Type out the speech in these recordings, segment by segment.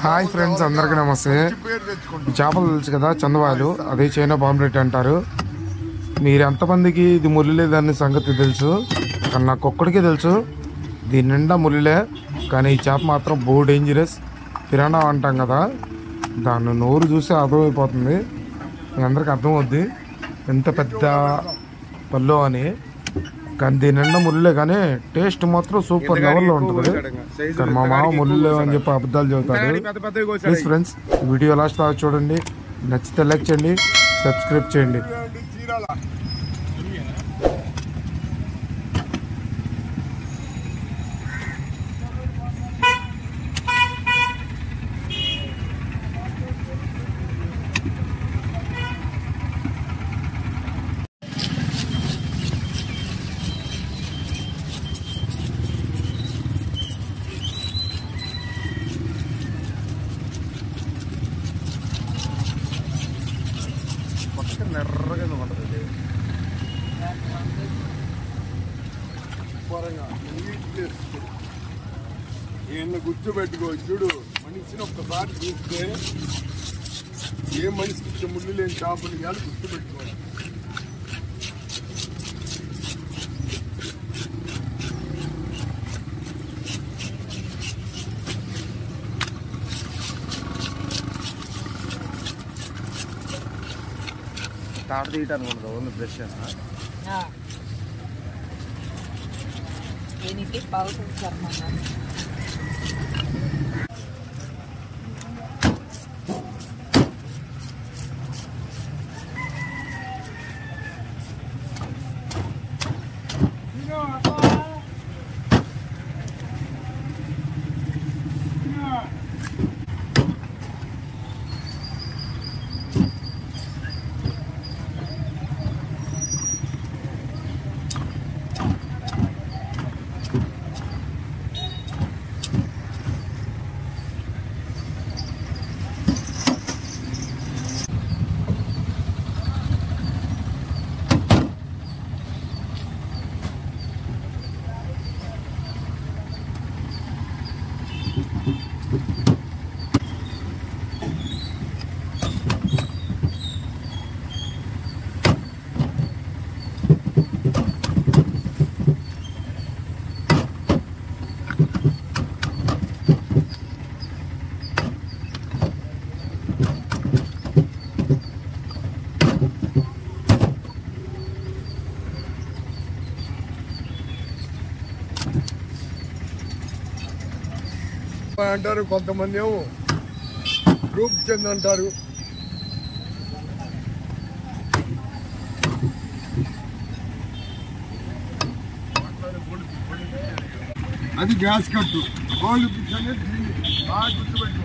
Hi friends, అందరికీ నమస్తే. చేపలు తెలుసు కదా, చందవాయలు, అదే చైనా పాంప్లెట్ అంటారు. మీరు ఎంతమందికి ఇది ముళ్ళు లేదని సంగతి తెలుసు? కానీ నాకు ఒక్కడికే తెలుసు, దీని నిండా ముళ్ళే. కానీ ఈ చేప మాత్రం బో డేంజరస్. పిరానా అంటాం కదా, దాన్ని నోరు చూస్తే అర్థమైపోతుంది, మీ అందరికి అర్థమవుద్ది ఎంత పెద్ద పళ్ళు అని. కానీ దీని నిండా ముళ్ళే, కానీ టేస్ట్ మాత్రం సూపర్ లెవెల్లో ఉంటుంది. కానీ మా మామ ముళ్ళు అని చెప్పి అబద్ధాలు చెబుతాడు. ప్లీజ్ ఫ్రెండ్స్, వీడియో లాస్ట్ దాకా చూడండి, నచ్చితే లైక్ చేయండి, సబ్స్క్రైబ్ చేయండి. నెర్రగా ఉంటుంది, ఏమన్నా గుర్తుపెట్టుకో. చూడు, మనిషిని ఒక్కసారి చూస్తే ఏ మనిషికి ముళ్ళు లేని చేపలు కానీ గుర్తుపెట్టుకోవాలి. తాట తీయటానికి ఉండదు, ఓన్లీ బ్రష్. దీనికి పౌడర్ చర్మం అంటారు, కొంతమంది ఏమో గ్రూప్ చెంది అంటారు. అది గ్యాస్ కట్టు. గోల్డ్ పిచ్ అనేది బాగా గుర్తుపెట్టు.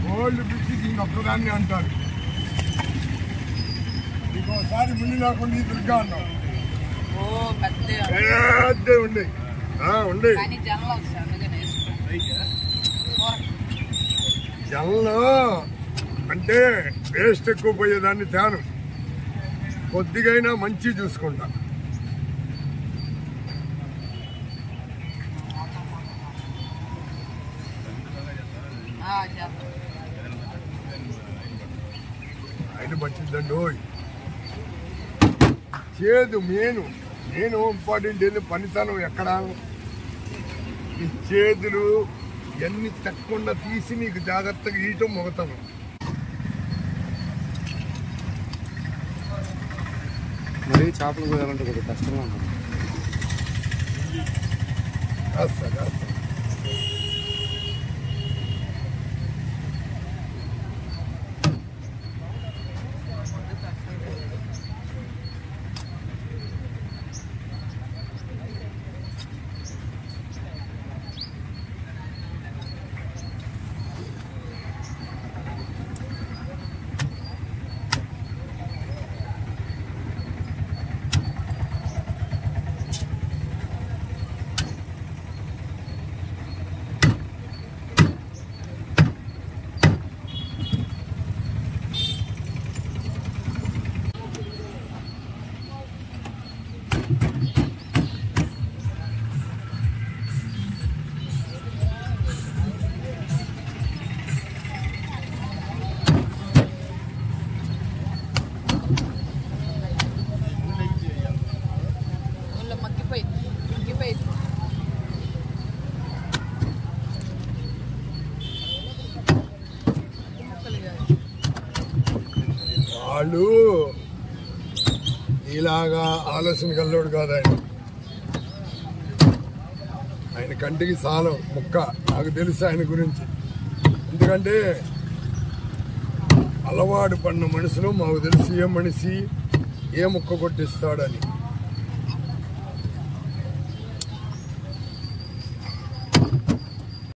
గోల్డ్ పిచ్ దీని ఒక్కదాన్ని అంటారు. ఇంకోసారి ముళ్ళు లేకుండా దుర్గా అన్నాం. ఉండే ఉండే జల్లు అంటే టేస్ట్ ఎక్కువ పోయేదాన్ని తేను, కొద్దిగైనా మంచి చూసుకుంటా. ఆయన పట్టిందండి చేదు నేను ఇంపార్టెంట్ ఏదో పనితనం ఎక్కడ. ఈ చేదులు ఎన్ని తక్కువ తీసి నీకు జాగ్రత్తగా ఈయటం మొగతాను. మరి చేపలు పోయాలంటే కొద్దిగా కష్టంగా ఉంటుంది. వాళ్ళు ఇలాగా ఆలోచన కల్లోడు కాదు ఆయన కంటికి సాలం ముక్క. నాకు తెలుసు ఆయన గురించి, ఎందుకంటే అలవాటు పడిన మనుషులు మాకు తెలుసు ఏ మనిషి ఏ ముక్క కొట్టిస్తాడని.